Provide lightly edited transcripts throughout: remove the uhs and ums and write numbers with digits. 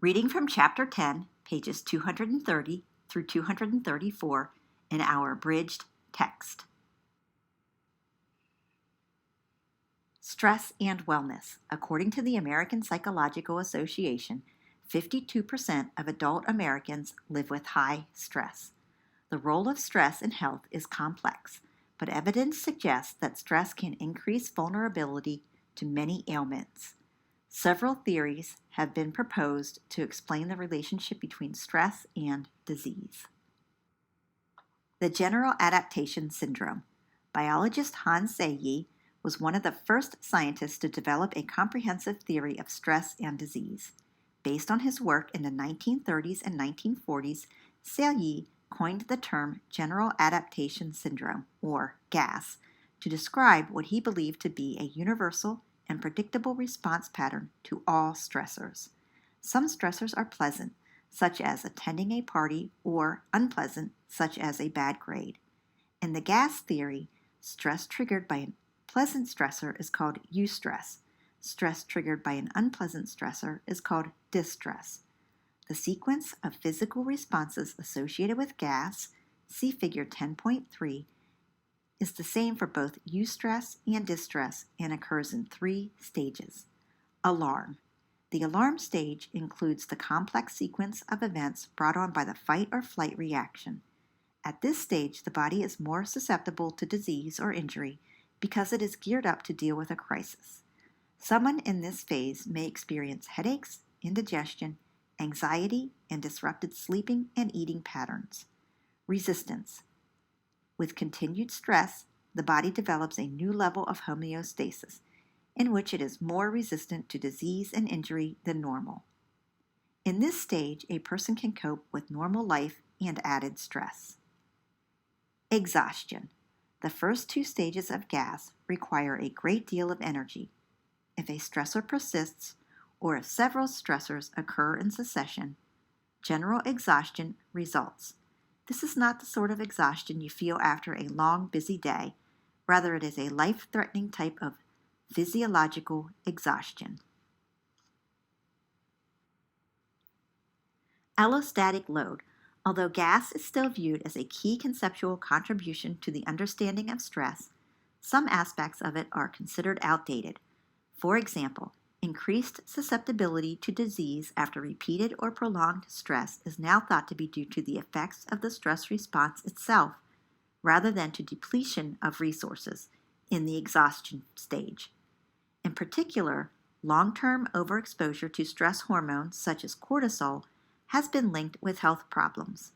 Reading from Chapter 10, pages 230 through 234 in our abridged text. Stress and wellness. According to the American Psychological Association, 52% of adult Americans live with high stress. The role of stress in health is complex, but evidence suggests that stress can increase vulnerability to many ailments. Several theories have been proposed to explain the relationship between stress and disease. The General Adaptation Syndrome. Biologist Hans Selye was one of the first scientists to develop a comprehensive theory of stress and disease. Based on his work in the 1930s and 1940s, Selye coined the term General Adaptation Syndrome, or GAS, to describe what he believed to be a universal and predictable response pattern to all stressors. Some stressors are pleasant, such as attending a party, or unpleasant, such as a bad grade. In the GAS theory, stress triggered by a pleasant stressor is called eustress. Stress triggered by an unpleasant stressor is called distress. The sequence of physical responses associated with GAS, see Figure 10.3, is the same for both eustress and distress and occurs in 3 stages. Alarm. The alarm stage includes the complex sequence of events brought on by the fight or flight reaction. At this stage, the body is more susceptible to disease or injury because it is geared up to deal with a crisis. Someone in this phase may experience headaches, indigestion, anxiety, and disrupted sleeping and eating patterns. Resistance. With continued stress, the body develops a new level of homeostasis, in which it is more resistant to disease and injury than normal. In this stage, a person can cope with normal life and added stress. Exhaustion. The first 2 stages of GAS require a great deal of energy. If a stressor persists, or if several stressors occur in succession, general exhaustion results. This is not the sort of exhaustion you feel after a long, busy day. Rather, it is a life-threatening type of physiological exhaustion. Allostatic load. Although GAS is still viewed as a key conceptual contribution to the understanding of stress, some aspects of it are considered outdated. For example, increased susceptibility to disease after repeated or prolonged stress is now thought to be due to the effects of the stress response itself, rather than to depletion of resources in the exhaustion stage. In particular, long-term overexposure to stress hormones such as cortisol has been linked with health problems.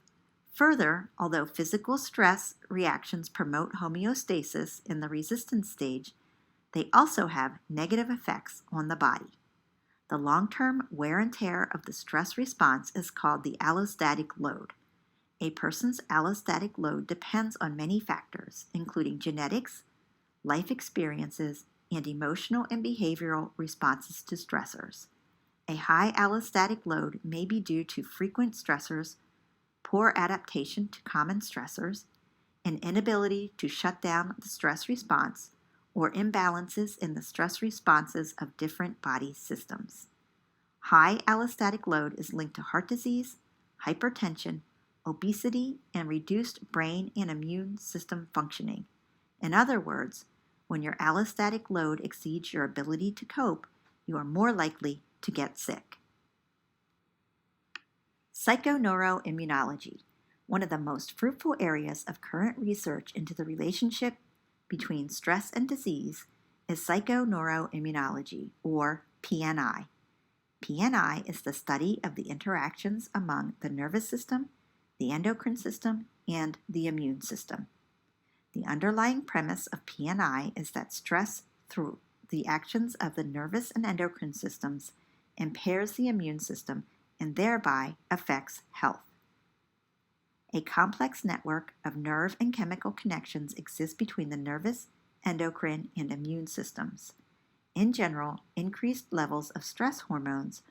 Further, although physical stress reactions promote homeostasis in the resistance stage, they also have negative effects on the body. The long-term wear and tear of the stress response is called the allostatic load. A person's allostatic load depends on many factors, including genetics, life experiences, and emotional and behavioral responses to stressors. A high allostatic load may be due to frequent stressors, poor adaptation to common stressors, an inability to shut down the stress response, or imbalances in the stress responses of different body systems. High allostatic load is linked to heart disease, hypertension, obesity, and reduced brain and immune system functioning. In other words, when your allostatic load exceeds your ability to cope, you are more likely to get sick. Psychoneuroimmunology. One of the most fruitful areas of current research into the relationship between stress and disease is psychoneuroimmunology, or PNI. PNI is the study of the interactions among the nervous system, the endocrine system, and the immune system. The underlying premise of PNI is that stress through the actions of the nervous and endocrine systems impairs the immune system and thereby affects health. A complex network of nerve and chemical connections exists between the nervous, endocrine, and immune systems. In general, increased levels of stress hormones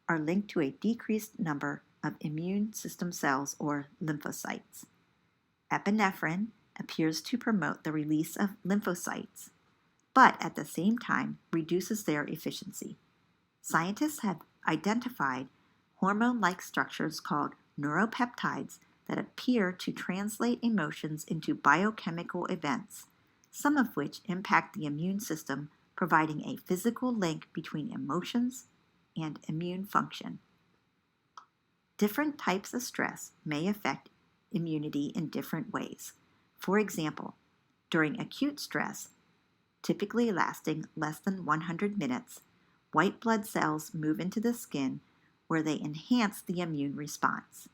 are linked to a decreased number of immune system cells or lymphocytes. Epinephrine appears to promote the release of lymphocytes, but at the same time reduces their efficiency. Scientists have identified hormone-like structures called neuropeptides that appear to translate emotions into biochemical events, some of which impact the immune system, providing a physical link between emotions and immune function. Different types of stress may affect immunity in different ways. For example, during acute stress, typically lasting less than 100 minutes, white blood cells move into the skin where they enhance the immune response.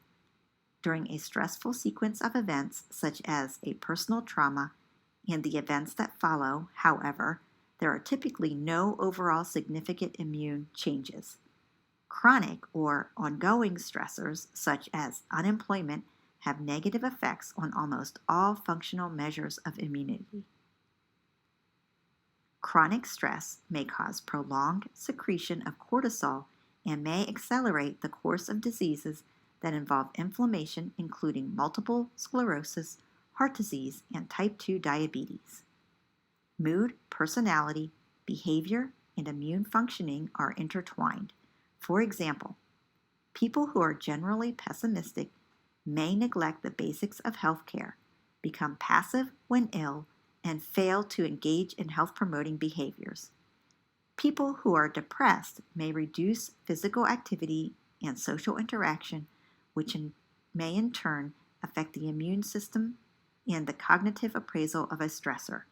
During a stressful sequence of events, such as a personal trauma and the events that follow, however, there are typically no overall significant immune changes. Chronic or ongoing stressors, such as unemployment, have negative effects on almost all functional measures of immunity. Chronic stress may cause prolonged secretion of cortisol and may accelerate the course of diseases that involve inflammation, including multiple sclerosis, heart disease, and type 2 diabetes. Mood, personality, behavior, and immune functioning are intertwined. For example, people who are generally pessimistic may neglect the basics of healthcare, become passive when ill, and fail to engage in health-promoting behaviors. People who are depressed may reduce physical activity and social interaction, which may in turn affect the immune system and the cognitive appraisal of a stressor.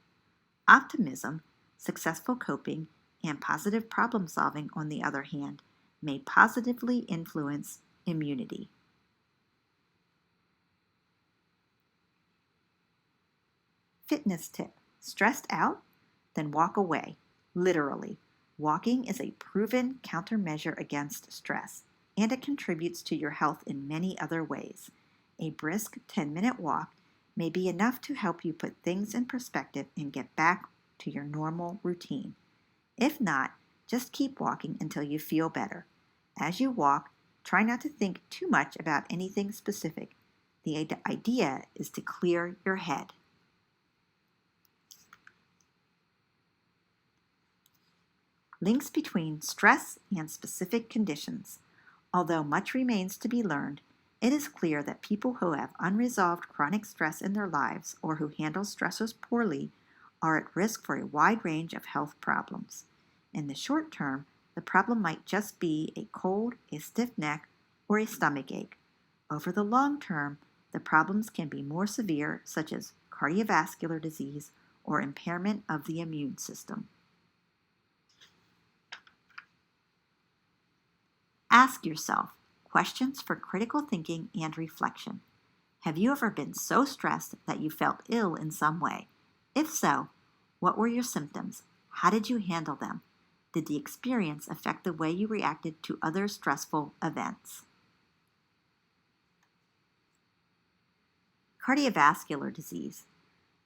Optimism, successful coping, and positive problem solving, on the other hand, may positively influence immunity. Fitness tip: stressed out? Then walk away. Literally, walking is a proven countermeasure against stress, and it contributes to your health in many other ways. A brisk 10-minute walk may be enough to help you put things in perspective and get back to your normal routine. If not, just keep walking until you feel better. As you walk, try not to think too much about anything specific. The idea is to clear your head. Links between stress and specific conditions. Although much remains to be learned, it is clear that people who have unresolved chronic stress in their lives or who handle stressors poorly are at risk for a wide range of health problems. In the short term, the problem might just be a cold, a stiff neck, or a stomach ache. Over the long term, the problems can be more severe, such as cardiovascular disease or impairment of the immune system. Ask yourself questions for critical thinking and reflection. Have you ever been so stressed that you felt ill in some way? If so, what were your symptoms? How did you handle them? Did the experience affect the way you reacted to other stressful events? Cardiovascular disease.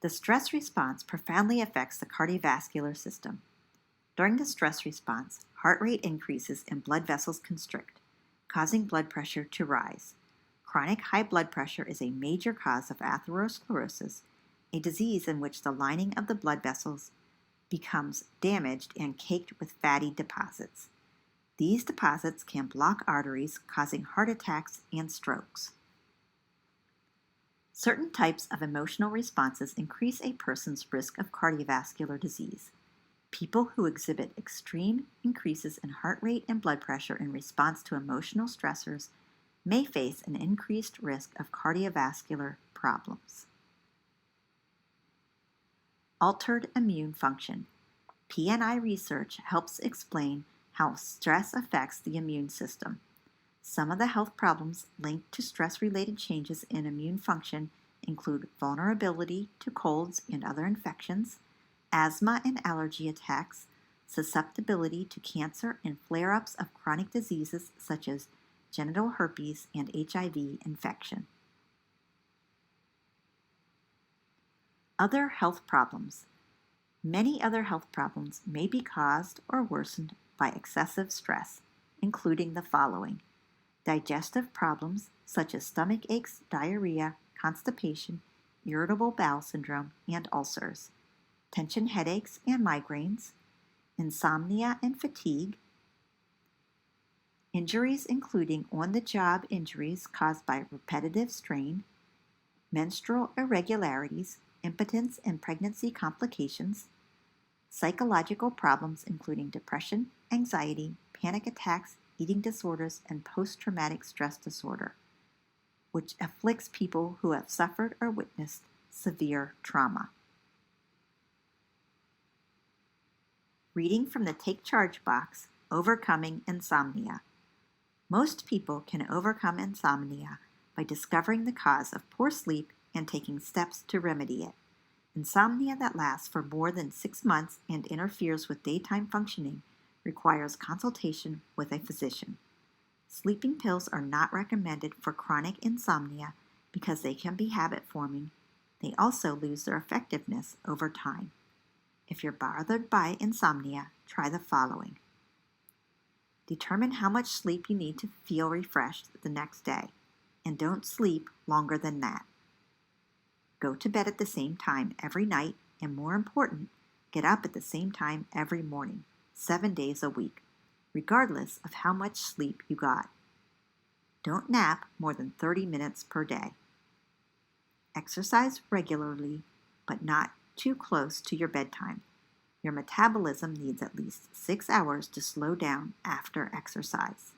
The stress response profoundly affects the cardiovascular system. During the stress response, heart rate increases and blood vessels constrict, causing blood pressure to rise. Chronic high blood pressure is a major cause of atherosclerosis, a disease in which the lining of the blood vessels becomes damaged and caked with fatty deposits. These deposits can block arteries, causing heart attacks and strokes. Certain types of emotional responses increase a person's risk of cardiovascular disease. People who exhibit extreme increases in heart rate and blood pressure in response to emotional stressors may face an increased risk of cardiovascular problems. Altered immune function. PNI research helps explain how stress affects the immune system. Some of the health problems linked to stress-related changes in immune function include vulnerability to colds and other infections, asthma and allergy attacks, susceptibility to cancer, and flare-ups of chronic diseases such as genital herpes and HIV infection. Other health problems. Many other health problems may be caused or worsened by excessive stress, including the following: digestive problems such as stomach aches, diarrhea, constipation, irritable bowel syndrome, and ulcers, tension headaches and migraines, insomnia and fatigue, Injuries including on-the-job injuries caused by repetitive strain, menstrual irregularities, impotence and pregnancy complications, psychological problems including depression, anxiety, panic attacks, eating disorders, and post-traumatic stress disorder, which afflicts people who have suffered or witnessed severe trauma. Reading from the Take Charge box, Overcoming Insomnia. Most people can overcome insomnia by discovering the cause of poor sleep and taking steps to remedy it. Insomnia that lasts for more than 6 months and interferes with daytime functioning requires consultation with a physician. Sleeping pills are not recommended for chronic insomnia because they can be habit-forming. They also lose their effectiveness over time. If you're bothered by insomnia, try the following. Determine how much sleep you need to feel refreshed the next day, and don't sleep longer than that. Go to bed at the same time every night, and more important, get up at the same time every morning, 7 days a week, regardless of how much sleep you got. Don't nap more than 30 minutes per day. Exercise regularly, but not too close to your bedtime. Your metabolism needs at least 6 hours to slow down after exercise.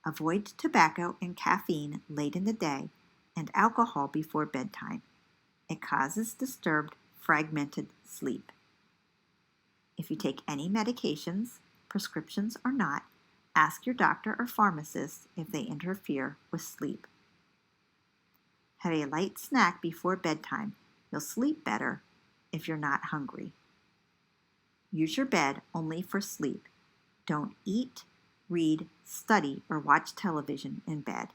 Avoid tobacco and caffeine late in the day and alcohol before bedtime. It causes disturbed, fragmented sleep. If you take any medications, prescriptions or not, ask your doctor or pharmacist if they interfere with sleep. Have a light snack before bedtime. You'll sleep better if you're not hungry. Use your bed only for sleep. Don't eat, read, study, or watch television in bed.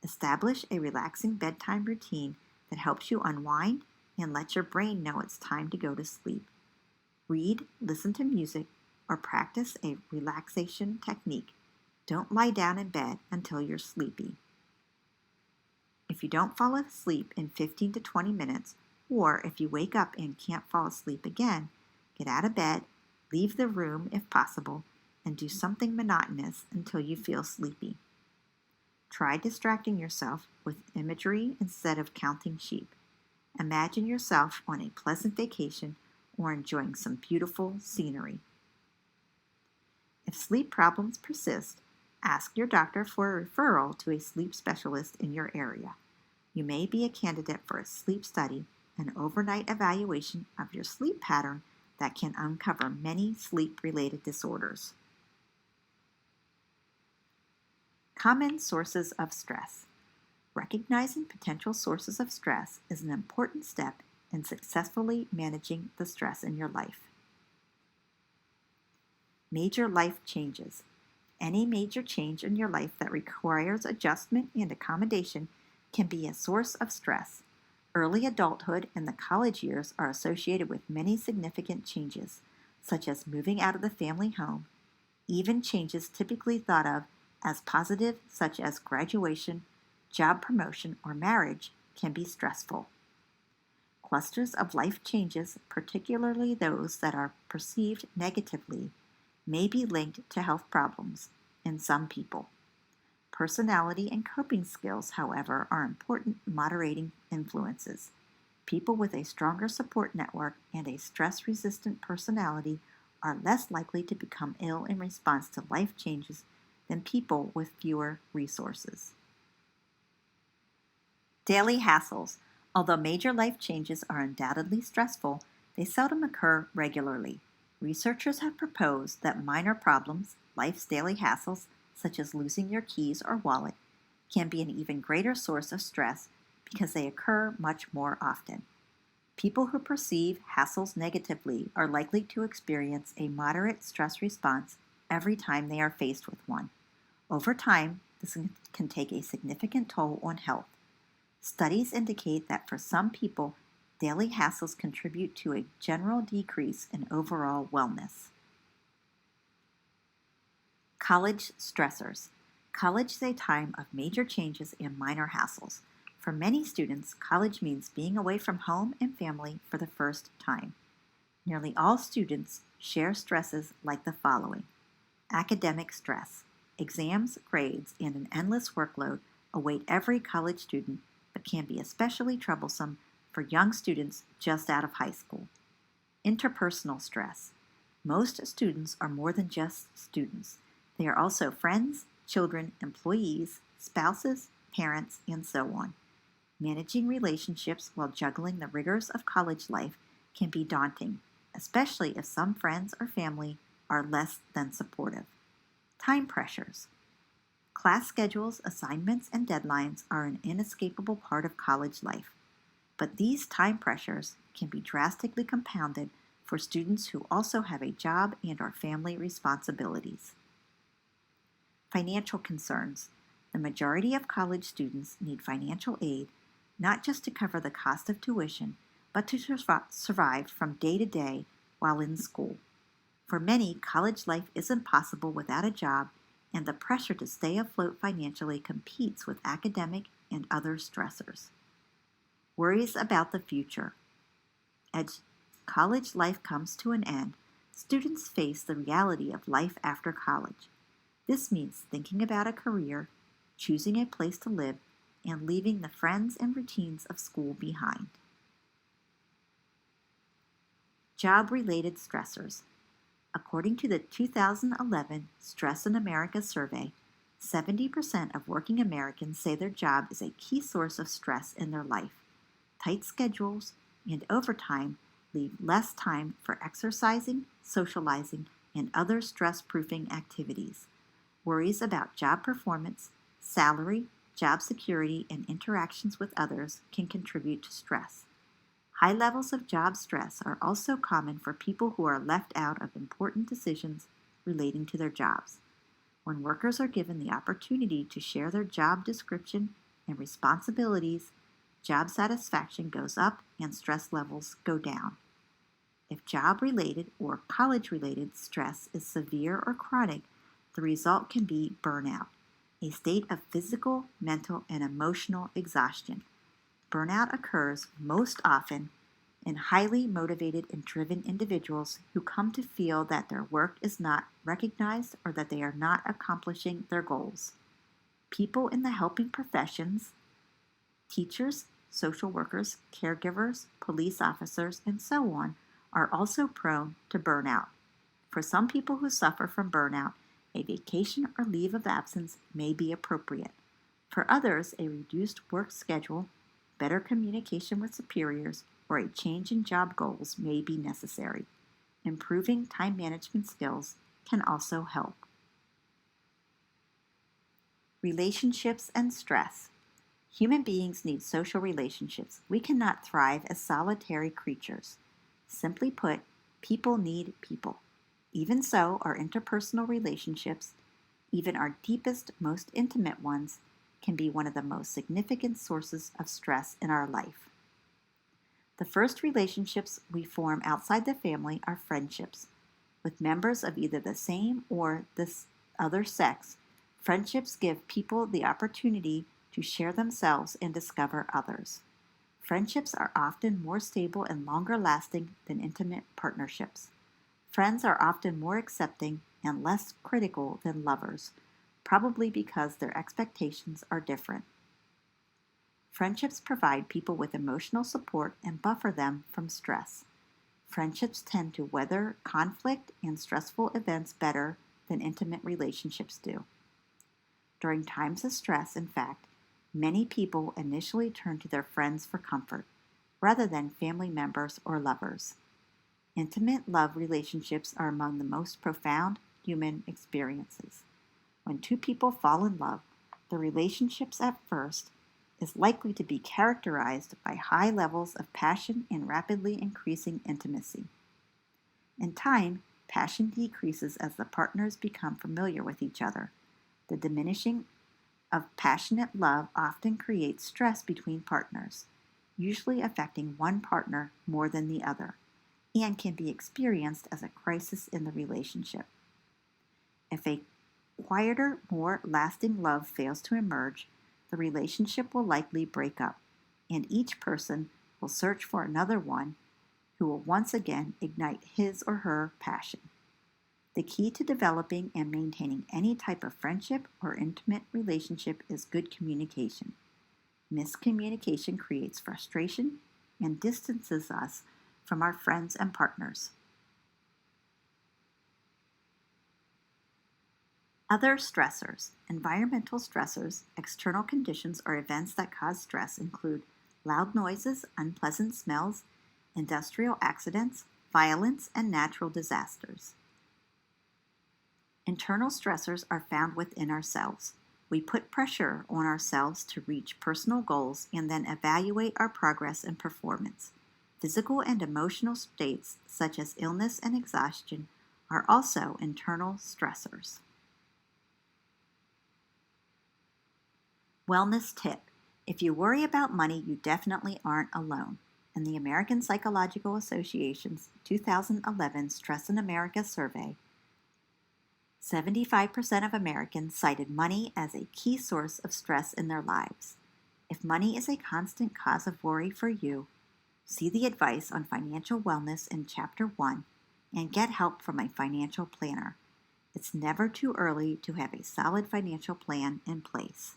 Establish a relaxing bedtime routine that helps you unwind and let your brain know it's time to go to sleep. Read, listen to music, or practice a relaxation technique. Don't lie down in bed until you're sleepy. If you don't fall asleep in 15 to 20 minutes, or if you wake up and can't fall asleep again, get out of bed, leave the room if possible, and do something monotonous until you feel sleepy. Try distracting yourself with imagery instead of counting sheep. Imagine yourself on a pleasant vacation or enjoying some beautiful scenery. If sleep problems persist, ask your doctor for a referral to a sleep specialist in your area. You may be a candidate for a sleep study, an overnight evaluation of your sleep pattern that can uncover many sleep-related disorders. Common sources of stress. Recognizing potential sources of stress is an important step in successfully managing the stress in your life. Major life changes. Any major change in your life that requires adjustment and accommodation can be a source of stress. Early adulthood and the college years are associated with many significant changes, such as moving out of the family home. Even changes typically thought of as positive, such as graduation, job promotion, or marriage, can be stressful. Clusters of life changes, particularly those that are perceived negatively, may be linked to health problems in some people. Personality and coping skills, however, are important moderating influences. People with a stronger support network and a stress-resistant personality are less likely to become ill in response to life changes than people with fewer resources. Daily hassles. Although major life changes are undoubtedly stressful, they seldom occur regularly. Researchers have proposed that minor problems, life's daily hassles, such as losing your keys or wallet, can be an even greater source of stress because they occur much more often. People who perceive hassles negatively are likely to experience a moderate stress response every time they are faced with one. Over time, this can take a significant toll on health. Studies indicate that for some people, daily hassles contribute to a general decrease in overall wellness. College stressors. College is a time of major changes and minor hassles. For many students, college means being away from home and family for the first time. Nearly all students share stresses like the following. Academic stress. Exams, grades, and an endless workload await every college student, but can be especially troublesome for young students just out of high school. Interpersonal stress. Most students are more than just students. They are also friends, children, employees, spouses, parents, and so on. Managing relationships while juggling the rigors of college life can be daunting, especially if some friends or family are less than supportive. Time pressures. Class schedules, assignments, and deadlines are an inescapable part of college life, but these time pressures can be drastically compounded for students who also have a job and/or family responsibilities. Financial concerns. The majority of college students need financial aid not just to cover the cost of tuition, but to survive from day to day while in school. For many, college life isn't possible without a job, and the pressure to stay afloat financially competes with academic and other stressors. Worries about the future. As college life comes to an end, students face the reality of life after college. This means thinking about a career, choosing a place to live, and leaving the friends and routines of school behind. Job-related stressors. According to the 2011 Stress in America survey, 70% of working Americans say their job is a key source of stress in their life. Tight schedules and overtime leave less time for exercising, socializing, and other stress-proofing activities. Worries about job performance, salary, job security, and interactions with others can contribute to stress. High levels of job stress are also common for people who are left out of important decisions relating to their jobs. When workers are given the opportunity to share their job description and responsibilities, job satisfaction goes up and stress levels go down. If job-related or college-related stress is severe or chronic, the result can be burnout, a state of physical, mental, and emotional exhaustion. Burnout occurs most often in highly motivated and driven individuals who come to feel that their work is not recognized or that they are not accomplishing their goals. People in the helping professions, teachers, social workers, caregivers, police officers, and so on, are also prone to burnout. For some people who suffer from burnout, a vacation or leave of absence may be appropriate. For others, a reduced work schedule, better communication with superiors, or a change in job goals may be necessary. Improving time management skills can also help. Relationships and stress. Human beings need social relationships. We cannot thrive as solitary creatures. Simply put, people need people. Even so, our interpersonal relationships, even our deepest, most intimate ones, can be one of the most significant sources of stress in our life. The first relationships we form outside the family are friendships. With members of either the same or the other sex, friendships give people the opportunity to share themselves and discover others. Friendships are often more stable and longer lasting than intimate partnerships. Friends are often more accepting and less critical than lovers, probably because their expectations are different. Friendships provide people with emotional support and buffer them from stress. Friendships tend to weather conflict and stressful events better than intimate relationships do. During times of stress, in fact, many people initially turn to their friends for comfort, rather than family members or lovers. Intimate love relationships are among the most profound human experiences. When two people fall in love, the relationships at first is likely to be characterized by high levels of passion and rapidly increasing intimacy. In time, passion decreases as the partners become familiar with each other. The diminishing of passionate love often creates stress between partners, usually affecting one partner more than the other, and can be experienced as a crisis in the relationship. If a quieter, more lasting love fails to emerge, the relationship will likely break up, and each person will search for another one who will once again ignite his or her passion. The key to developing and maintaining any type of friendship or intimate relationship is good communication. Miscommunication creates frustration and distances us from our friends and partners. Other stressors. Environmental stressors, external conditions or events that cause stress include loud noises, unpleasant smells, industrial accidents, violence, and natural disasters. Internal stressors are found within ourselves. We put pressure on ourselves to reach personal goals and then evaluate our progress and performance. Physical and emotional states, such as illness and exhaustion, are also internal stressors. Wellness tip. If you worry about money, you definitely aren't alone. In the American Psychological Association's 2011 Stress in America survey, 75% of Americans cited money as a key source of stress in their lives. If money is a constant cause of worry for you, see the advice on financial wellness in Chapter 1 and get help from a financial planner. It's never too early to have a solid financial plan in place.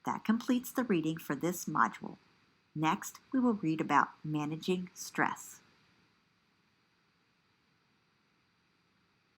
That completes the reading for this module. Next, we will read about managing stress.